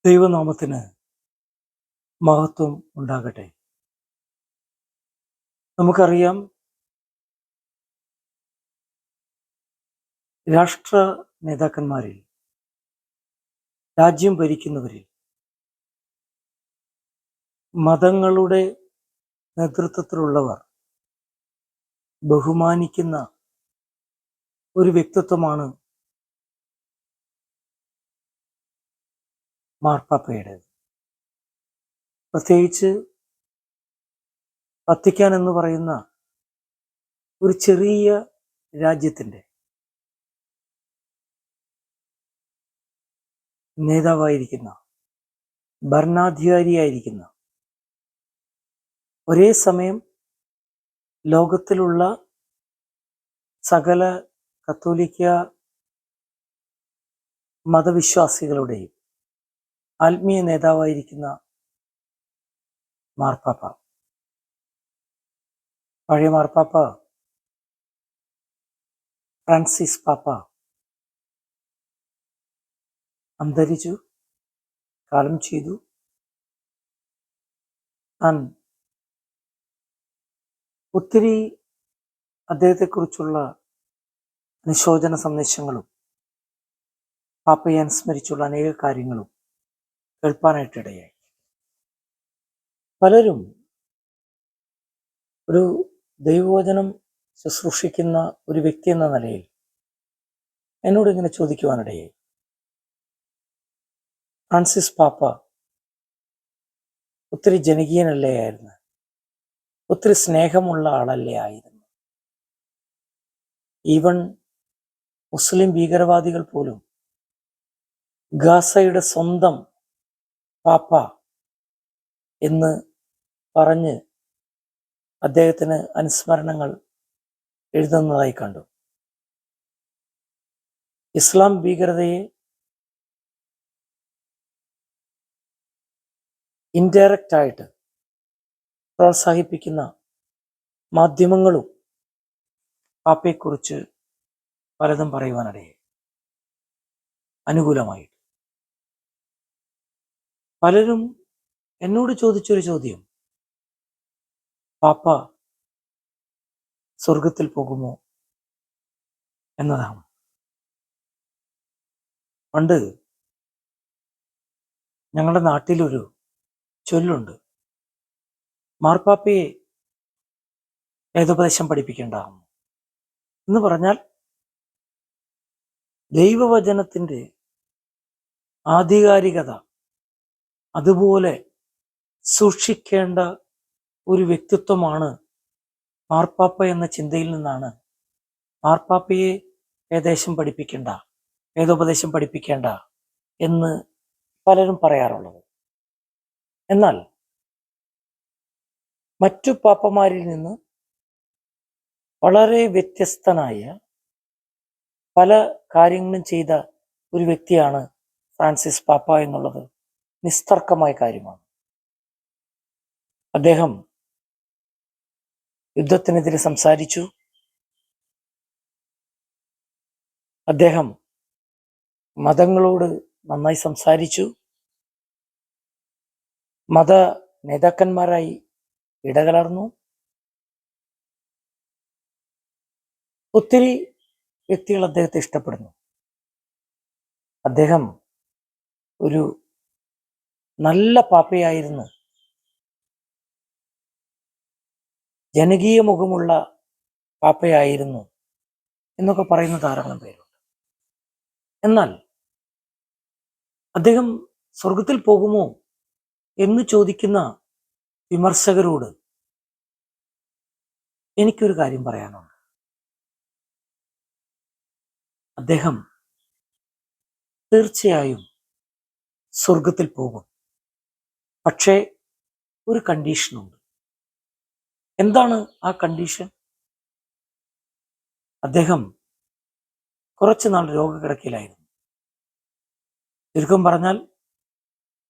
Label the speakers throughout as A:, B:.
A: ദൈവനാമത്തിന് മഹത്വം ഉണ്ടാകട്ടെ. നമുക്കറിയാം, രാഷ്ട്ര നേതാക്കന്മാരിൽ, രാജ്യം ഭരിക്കുന്നവരിൽ മതങ്ങളുടെ നേതൃത്വത്തിലുള്ളവർ ബഹുമാനിക്കുന്ന ഒരു വ്യക്തിത്വമാണ് മാർപ്പാപ്പയുടേത്. പ്രത്യേകിച്ച് വത്തിക്കാൻ എന്ന് പറയുന്ന ഒരു ചെറിയ രാജ്യത്തിൻ്റെ നേതാവായിരിക്കുന്ന, ഭരണാധികാരിയായിരിക്കുന്ന, ഒരേ സമയം ലോകത്തിലുള്ള സകല കത്തോലിക്ക മതവിശ്വാസികളുടെയും ആത്മീയ നേതാവായിരിക്കുന്ന മാർപ്പാപ്പ, പഴയ മാർപ്പാപ്പ ഫ്രാൻസിസ് പാപ്പ അന്തരിച്ചു, കാലം ചെയ്തു. താൻ ഒത്തിരി അദ്ദേഹത്തെക്കുറിച്ചുള്ള അനുശോചന സന്ദേശങ്ങളും പാപ്പയെ അനുസ്മരിച്ചുള്ള അനേക കാര്യങ്ങളും കേൾപ്പാനായിട്ടിടയായി. പലരും ഒരു ദൈവവചനം ശുശ്രൂഷിക്കുന്ന ഒരു വ്യക്തി എന്ന നിലയിൽ എന്നോട് ഇങ്ങനെ ചോദിക്കുവാനിടയായി, ഫ്രാൻസിസ് പാപ്പ ഒത്തിരി ജനകീയനല്ലേ ആയിരുന്നു, ഒത്തിരി സ്നേഹമുള്ള ആളല്ലേ ആയിരുന്നു. ഈവൻ മുസ്ലിം ഭീകരവാദികൾ പോലും ഗാസയുടെ സ്വന്തം പാപ്പ എന്ന് പറഞ്ഞ് അദ്ദേഹത്തിന് അനുസ്മരണങ്ങൾ എഴുതുന്നതായി കണ്ടു. ഇസ്ലാം ഭീകരതയെ ഇൻഡയറക്റ്റ് ആയിട്ട് പ്രോത്സാഹിപ്പിക്കുന്ന മാധ്യമങ്ങളും പാപ്പയെക്കുറിച്ച് പലതും പറയുവാനിടയായി. അനുകൂലമായിട്ട് പലരും എന്നോട് ചോദിച്ചൊരു ചോദ്യം, പാപ്പ സ്വർഗത്തിൽ പോകുമോ എന്നതാണ്. പണ്ട് ഞങ്ങളുടെ നാട്ടിലൊരു ചൊല്ലുണ്ട്, മാർപ്പാപ്പയെ വേദോപദേശം പഠിപ്പിക്കേണ്ട എന്ന് പറഞ്ഞാൽ ദൈവവചനത്തിൻ്റെ ആധികാരികത അതുപോലെ സൂക്ഷിക്കേണ്ട ഒരു വ്യക്തിത്വമാണ് മാർപ്പാപ്പ എന്ന ചിന്തയിൽ നിന്നാണ് മാർപ്പാപ്പയെ വേദോപദേശം പഠിപ്പിക്കേണ്ട എന്ന് പലരും പറയാറുള്ളത്. എന്നാൽ മറ്റു പാപ്പമാരിൽ നിന്ന് വളരെ വ്യത്യസ്തനായ പല കാര്യങ്ങളും ചെയ്ത ഒരു വ്യക്തിയാണ് ഫ്രാൻസിസ് പാപ്പ എന്നുള്ളത് നിസ്തർക്കമായ കാര്യമാണ്. അദ്ദേഹം യുദ്ധത്തിനെതിരെ സംസാരിച്ചു. അദ്ദേഹം മതങ്ങളോട് നന്നായി സംസാരിച്ചു. മത നേതാക്കന്മാരായി ഇടകലർന്നു. ഒത്തിരി വ്യക്തികൾ അദ്ദേഹത്തെ ഇഷ്ടപ്പെടുന്നു. അദ്ദേഹം ഒരു നല്ല പാപ്പയായിരുന്നു, ജനകീയ മുഖമുള്ള പാപ്പയായിരുന്നു എന്നൊക്കെ പറയുന്ന ധാരാളം പേരുണ്ട്. എന്നാൽ അദ്ദേഹം സ്വർഗത്തിൽ പോകുമോ എന്ന് ചോദിക്കുന്ന വിമർശകരോട് എനിക്കൊരു കാര്യം പറയാനുണ്ട്. അദ്ദേഹം തീർച്ചയായും സ്വർഗത്തിൽ പോകും. പക്ഷേ ഒരു കണ്ടീഷനുണ്ട്. എന്താണ് ആ കണ്ടീഷൻ? അദ്ദേഹം കുറച്ചുനാൾ രോഗകിടക്കയിലായിരുന്നു. ചുരുക്കം പറഞ്ഞാൽ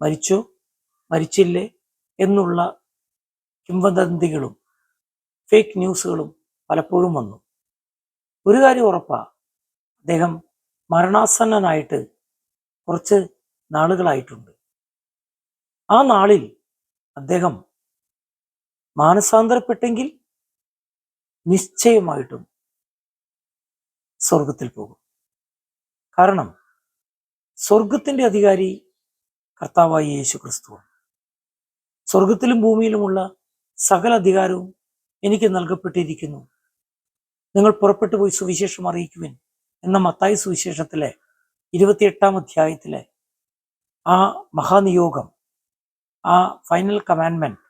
A: മരിച്ചോ മരിച്ചില്ലേ എന്നുള്ള കിംവദന്തികളും ഫേക്ക് ന്യൂസുകളും പലപ്പോഴും വന്നു. ഒരു കാര്യം ഉറപ്പാ, അദ്ദേഹം മരണാസന്നനായിട്ട് കുറച്ച് നാളുകളായിട്ടുണ്ട്. ആ നാളിൽ അദ്ദേഹം മാനസാന്തരപ്പെട്ടെങ്കിൽ നിശ്ചയമായിട്ടും സ്വർഗത്തിൽ പോകും. കാരണം സ്വർഗത്തിന്റെ അധികാരി കർത്താവായ യേശു ക്രിസ്തുവാണ്. സ്വർഗത്തിലും ഭൂമിയിലുമുള്ള സകല അധികാരവും എനിക്ക് നൽകപ്പെട്ടിരിക്കുന്നു. നിങ്ങൾ പുറപ്പെട്ടു പോയി സുവിശേഷം അറിയിക്കുവിൻ എന്ന മത്തായി സുവിശേഷത്തിലെ 28-ാം അധ്യായത്തിലെ ആ മഹാനിയോഗം, ആ ഫൈനൽ കമാൻഡ്മെന്റ്,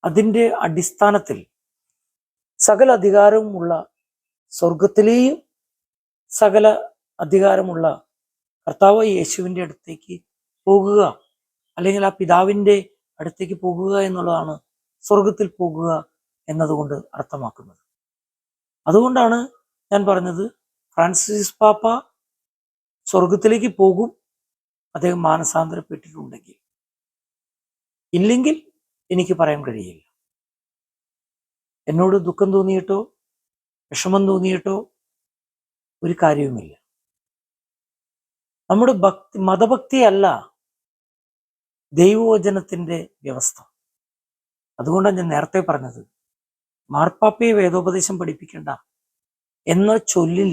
A: അതിൻ്റെ അടിസ്ഥാനത്തിൽ സകല അധികാരവുമുള്ള സ്വർഗത്തിലെയും സകല അധികാരമുള്ള കർത്താവ് യേശുവിൻ്റെ അടുത്തേക്ക് പോകുക, അല്ലെങ്കിൽ ആ പിതാവിൻ്റെ അടുത്തേക്ക് പോകുക എന്നുള്ളതാണ് സ്വർഗത്തിൽ പോകുക എന്നതുകൊണ്ട് അർത്ഥമാക്കുന്നത്. അതുകൊണ്ടാണ് ഞാൻ പറഞ്ഞത്, ഫ്രാൻസിസ് പാപ്പ സ്വർഗത്തിലേക്ക് പോകും അദ്ദേഹം മാനസാന്തരപ്പെട്ടിട്ടുണ്ടെങ്കിൽ. ഇല്ലെങ്കിൽ എനിക്ക് പറയാൻ കഴിയില്ല. എന്നോട് ദുഃഖം തോന്നിയിട്ടോ വിഷമം തോന്നിയിട്ടോ ഒരു കാര്യവുമില്ല. നമ്മുടെ മതഭക്തിയല്ല ദൈവവചനത്തിന്റെ വ്യവസ്ഥ. അതുകൊണ്ടാണ് ഞാൻ നേരത്തെ പറഞ്ഞത്, മാർപ്പാപ്പയെ വേദോപദേശം പഠിപ്പിക്കേണ്ട എന്ന ചൊല്ലിൽ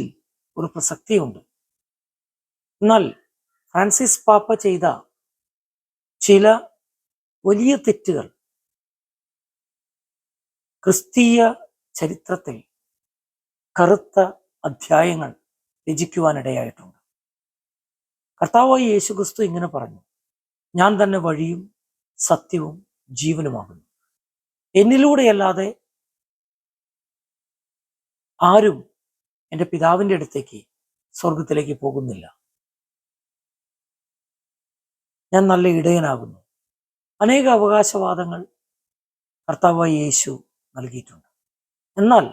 A: ഒരു പ്രസക്തിയുണ്ട്. എന്നാൽ ഫ്രാൻസിസ് പാപ്പ ചെയ്ത ചില വലിയ തെറ്റുകൾ ക്രിസ്തീയ ചരിത്രത്തിൽ കറുത്ത അധ്യായങ്ങൾ രചിക്കുവാനിടയായിട്ടുണ്ട്. കർത്താവായ യേശു ക്രിസ്തു ഇങ്ങനെ പറഞ്ഞു, ഞാൻ തന്നെ വഴിയും സത്യവും ജീവനുമാകുന്നു. എന്നിലൂടെയല്ലാതെ ആരും എൻ്റെ പിതാവിൻ്റെ അടുത്തേക്ക് സ്വർഗത്തിലേക്ക് പോകുന്നില്ല. ഞാൻ നല്ല ഇടയനാകുന്നു. അനേക അവകാശവാദങ്ങൾ കർത്താവായ യേശു നൽകിയിട്ടുണ്ട്. എന്നാൽ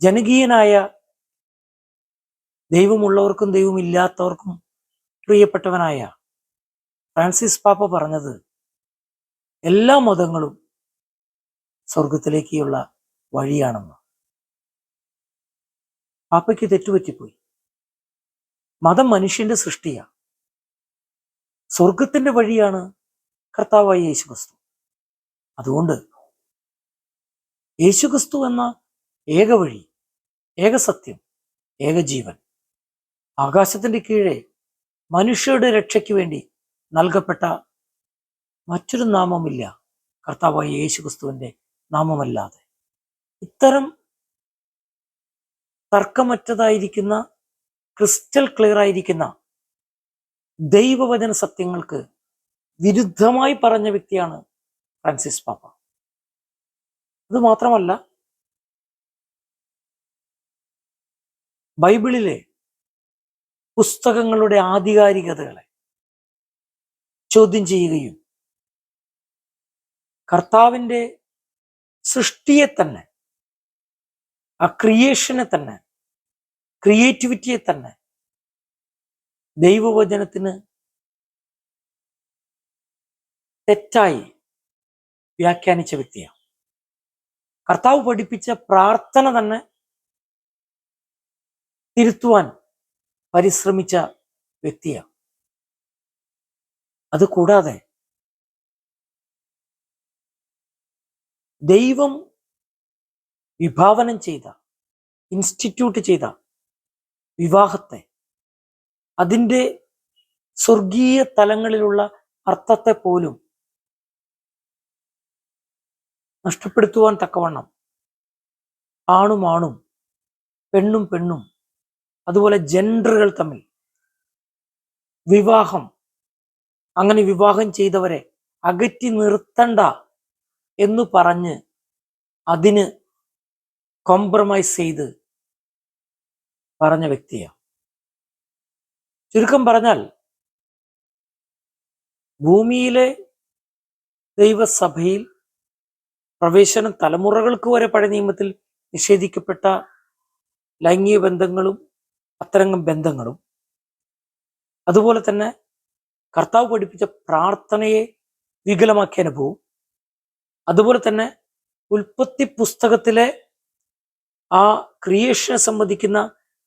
A: ജനകീയനായ, ദൈവമുള്ളവർക്കും ദൈവമില്ലാത്തവർക്കും പ്രിയപ്പെട്ടവനായ ഫ്രാൻസിസ് പാപ്പ പറഞ്ഞത്, എല്ലാ മതങ്ങളും സ്വർഗത്തിലേക്കുള്ള വഴിയാണെന്ന്. പാപ്പയ്ക്ക് തെറ്റുപറ്റിപ്പോയി. മതം മനുഷ്യന്റെ സൃഷ്ടിയാണ്. സ്വർഗത്തിന്റെ വഴിയാണ് കർത്താവായ യേശുക്രിസ്തു. അതുകൊണ്ട് യേശുക്രിസ്തു എന്ന ഏക വഴി, ഏക സത്യം, ഏക ജീവൻ, ആകാശത്തിന്റെ കീഴെ മനുഷ്യരുടെ രക്ഷയ്ക്ക് വേണ്ടി നൽകപ്പെട്ട മറ്റൊരു നാമമില്ല കർത്താവായ യേശുക്രിസ്തുവിന്റെ നാമമല്ലാതെ. ഇത്തരം തർക്കമറ്റതായിരിക്കുന്ന, ക്രിസ്റ്റൽ ക്ലിയർ ആയിരിക്കുന്ന ദൈവവചന സത്യങ്ങൾക്ക് വിരുദ്ധമായി പറഞ്ഞ വ്യക്തിയാണ് ഫ്രാൻസിസ് പാപ്പ. അത് മാത്രമല്ല, ബൈബിളിലെ പുസ്തകങ്ങളുടെ ആധികാരികതകളെ ചോദ്യം ചെയ്യുകയും കർത്താവിൻ്റെ സൃഷ്ടിയെ തന്നെ, ആ ക്രിയേഷനെ തന്നെ, ക്രിയേറ്റിവിറ്റിയെ തന്നെ ദൈവവചനത്തിന് തെറ്റായി വ്യാഖ്യാനിച്ച വ്യക്തിയാണ്. കർത്താവ് പഠിപ്പിച്ച പ്രാർത്ഥന തന്നെ തിരുത്തുവാൻ പരിശ്രമിച്ച വ്യക്തിയാണ്. അതുകൂടാതെ ദൈവം വിഭാവനം ചെയ്ത, ഇൻസ്റ്റിറ്റ്യൂട്ട് ചെയ്ത വിവാഹത്തെ, അതിൻ്റെ സ്വർഗീയ തലങ്ങളിലുള്ള അർത്ഥത്തെ പോലും നഷ്ടപ്പെടുത്തുവാൻ തക്കവണ്ണം ആണും ആണും, പെണ്ണും പെണ്ണും, അതുപോലെ ജെൻഡറുകൾ തമ്മിൽ വിവാഹം, അങ്ങനെ വിവാഹം ചെയ്തവരെ അകറ്റി നിർത്തണ്ട എന്ന് പറഞ്ഞ് അതിന് കോംപ്രമൈസ് ചെയ്ത് പറഞ്ഞ വ്യക്തിയാണ്. ചുരുക്കം പറഞ്ഞാൽ, ഭൂമിയിലെ ദൈവസഭയിൽ പ്രവേശനം തലമുറകൾക്ക് വരെ പഴയ നിയമത്തിൽ നിഷേധിക്കപ്പെട്ട ലൈംഗിക ബന്ധങ്ങളും അത്തരം ബന്ധങ്ങളും, അതുപോലെ തന്നെ കർത്താവ് പഠിപ്പിച്ച പ്രാർത്ഥനയെ വികലമാക്കിയ അനുഭവവും, അതുപോലെ തന്നെ ഉൽപ്പത്തി പുസ്തകത്തിലെ ആ ക്രിയേഷനെ സംബന്ധിക്കുന്ന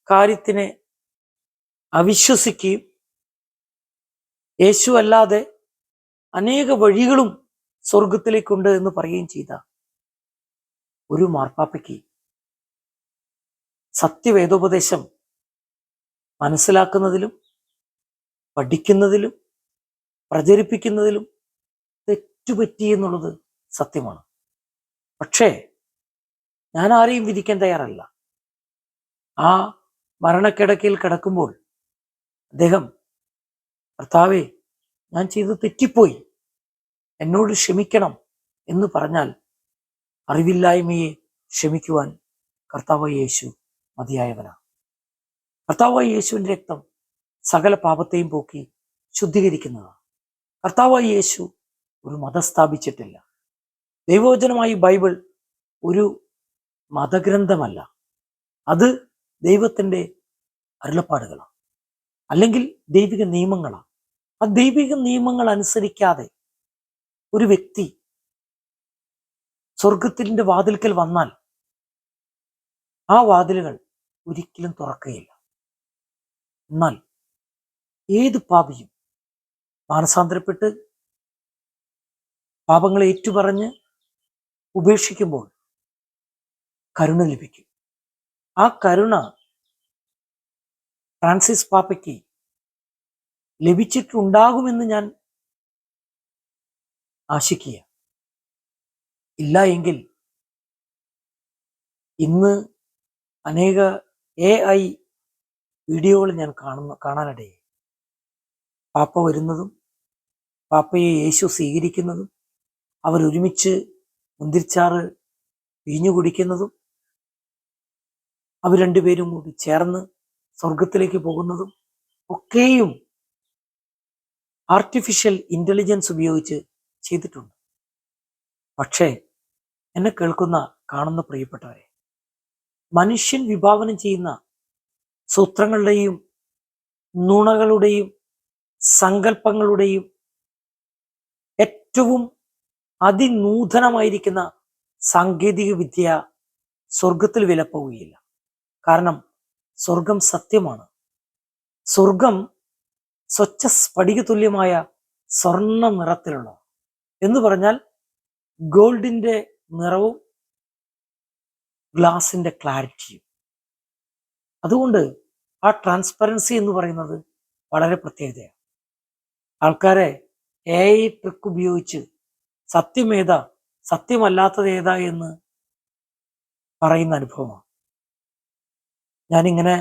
A: കാര്യത്തിനെ അവിശ്വസിക്കുകയും യേശു അല്ലാതെ അനേക വഴികളും സ്വർഗത്തിലേക്കുണ്ട് എന്ന് പറയുകയും ചെയ്ത ഒരു മാർപ്പാപ്പയ്ക്ക് സത്യവേദോപദേശം മനസ്സിലാക്കുന്നതിലും പഠിക്കുന്നതിലും പ്രചരിപ്പിക്കുന്നതിലും തെറ്റുപറ്റി എന്നുള്ളത് സത്യമാണ്. പക്ഷേ ഞാൻ ആരെയും വിധിക്കാൻ തയ്യാറല്ല. ആ മരണക്കിടക്കയിൽ കിടക്കുമ്പോൾ അദ്ദേഹം, കർത്താവേ, ഞാൻ ചെയ്തത് തെറ്റിപ്പോയി, എന്നോട് ക്ഷമിക്കണം എന്ന് പറഞ്ഞാൽ അറിവില്ലായ്മയെ ക്ഷമിക്കുവാൻ കർത്താവായ യേശു മതിയായവനാണ്. കർത്താവായ യേശുവിൻ്റെ രക്തം സകല പാപത്തെയും പോക്കി ശുദ്ധീകരിക്കുന്നതാണ്. കർത്താവായ യേശു ഒരു മതം സ്ഥാപിച്ചിട്ടില്ല. ദൈവവചനമായി ബൈബിൾ ഒരു മതഗ്രന്ഥമല്ല, അത് ദൈവത്തിൻ്റെ അരുളപ്പാടുകളാണ്, അല്ലെങ്കിൽ ദൈവിക നിയമങ്ങളാണ്. ആ ദൈവിക നിയമങ്ങൾ അനുസരിക്കാതെ ഒരു വ്യക്തി സ്വർഗത്തിൻ്റെ വാതിൽക്കൽ വന്നാൽ ആ വാതിലുകൾ ഒരിക്കലും തുറക്കുകയില്ല. എന്നാൽ ഏത് പാപിയും മാനസാന്തരപ്പെട്ട് പാപങ്ങളെ ഏറ്റുപറഞ്ഞ് ഉപേക്ഷിക്കുമ്പോൾ കരുണ ലഭിക്കും. ആ കരുണ ഫ്രാൻസിസ് പാപ്പയ്ക്ക് ലഭിച്ചിട്ടുണ്ടാകുമെന്ന് ഞാൻ ആശിക്കുക. ഇല്ല എങ്കിൽ ഇന്ന് അനേക AI വീഡിയോകൾ ഞാൻ കാണാനിടയായി. പാപ്പ വരുന്നതും പാപ്പയെ യേശു സ്വീകരിക്കുന്നതും അവരൊരുമിച്ച് മുന്തിരിച്ചാറ് പിഴിഞ്ഞു കുടിക്കുന്നതും അവർ രണ്ടുപേരും കൂടി ചേർന്ന് സ്വർഗത്തിലേക്ക് പോകുന്നതും ഒക്കെയും ആർട്ടിഫിഷ്യൽ ഇന്റലിജൻസ് ഉപയോഗിച്ച് ചെയ്തിട്ടുണ്ട്. പക്ഷേ എന്നെ കേൾക്കുന്ന കാണുന്ന പ്രിയപ്പെട്ടവരെ, മനുഷ്യൻ വിഭാവനം ചെയ്യുന്ന സൂത്രങ്ങളുടെയും നുണകളുടെയും സങ്കല്പങ്ങളുടെയും ഏറ്റവും അതിനൂതനമായിരിക്കുന്ന സാങ്കേതിക വിദ്യ സ്വർഗത്തിൽ വിലപ്പോവുകയില്ല. കാരണം സ്വർഗം സത്യമാണ്. സ്വർഗം സ്വച്ഛ സ്ഫടിക തുല്യമായ സ്വർണ്ണ നിറത്തിലുള്ള, എന്ന് പറഞ്ഞാൽ ഗോൾഡിന്റെ നിറവും ഗ്ലാസിന്റെ ക്ലാരിറ്റിയും. അതുകൊണ്ട് ആ ട്രാൻസ്പെറൻസി എന്ന് പറയുന്നത് വളരെ പ്രത്യേകതയാണ്. ആൾക്കാരെ AI ട്രിക്ക് ഉപയോഗിച്ച് സത്യമേതാ സത്യമല്ലാത്തത് ഏതാ എന്ന് പറയുന്ന അനുഭവമാണ്. ഞാനിങ്ങനെ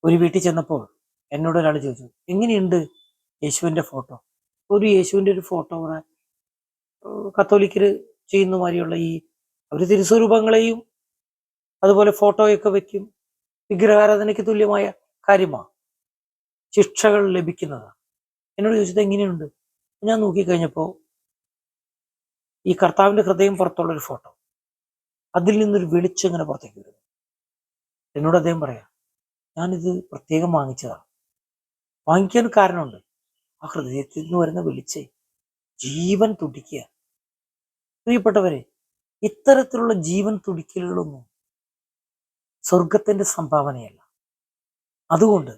A: ഒരു വീട്ടിൽ ചെന്നപ്പോൾ എന്നോട് ഒരാൾ ചോദിച്ചു, എങ്ങനെയുണ്ട് യേശുവിൻ്റെ ഫോട്ടോ? ഒരു യേശുവിൻ്റെ ഒരു ഫോട്ടോ ഇവിടെ കത്തോലിക്കര് ചെയ്യുന്ന മാതിരിയുള്ള അവർ തിരുസ്വരൂപങ്ങളെയും അതുപോലെ ഫോട്ടോയൊക്കെ വെക്കും. വിഗ്രഹാരാധനയ്ക്ക് തുല്യമായ കാര്യമാണ്, ശിക്ഷകൾ ലഭിക്കുന്നതാണ്. എന്നോട് ചോദിച്ചത് എങ്ങനെയുണ്ട്? ഞാൻ നോക്കിക്കഴിഞ്ഞപ്പോൾ ഈ കർത്താവിൻ്റെ ഹൃദയം പുറത്തുള്ളൊരു ഫോട്ടോ, അതിൽ നിന്നൊരു വെളിച്ചം ഇങ്ങനെ പുറത്തേക്ക് വരുന്നു. എന്നോട് അദ്ദേഹം പറയാം, ഞാനിത് പ്രത്യേകം വാങ്ങിച്ചതാണ്. വാങ്ങിക്കാൻ കാരണമുണ്ട്. ആ ഹൃദയത്തിൽ നിന്ന് വരുന്ന വെളിച്ചേ ജീവൻ തുടിക്കുക. പ്രിയപ്പെട്ടവരെ, ഇത്തരത്തിലുള്ള ജീവൻ തുടിക്കലുകളൊന്നും സ്വർഗത്തിന്റെ സംഭാവനയല്ല. അതുകൊണ്ട്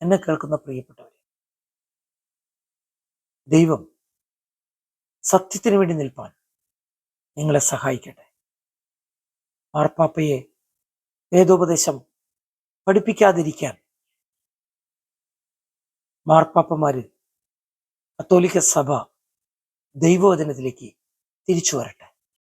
A: എന്നെ കേൾക്കുന്ന പ്രിയപ്പെട്ടവരെ, ദൈവം സത്യത്തിന് വേണ്ടി നിൽപ്പാൻ നിങ്ങളെ സഹായിക്കട്ടെ. മാർപ്പാപ്പയെ വേദോപദേശം പഠിപ്പിക്കാതിരിക്കാൻ മാർപ്പാപ്പമാര്, കത്തോലിക്ക സഭ ദൈവവചനത്തിലേക്ക് തിരിച്ചു വരട്ടെ.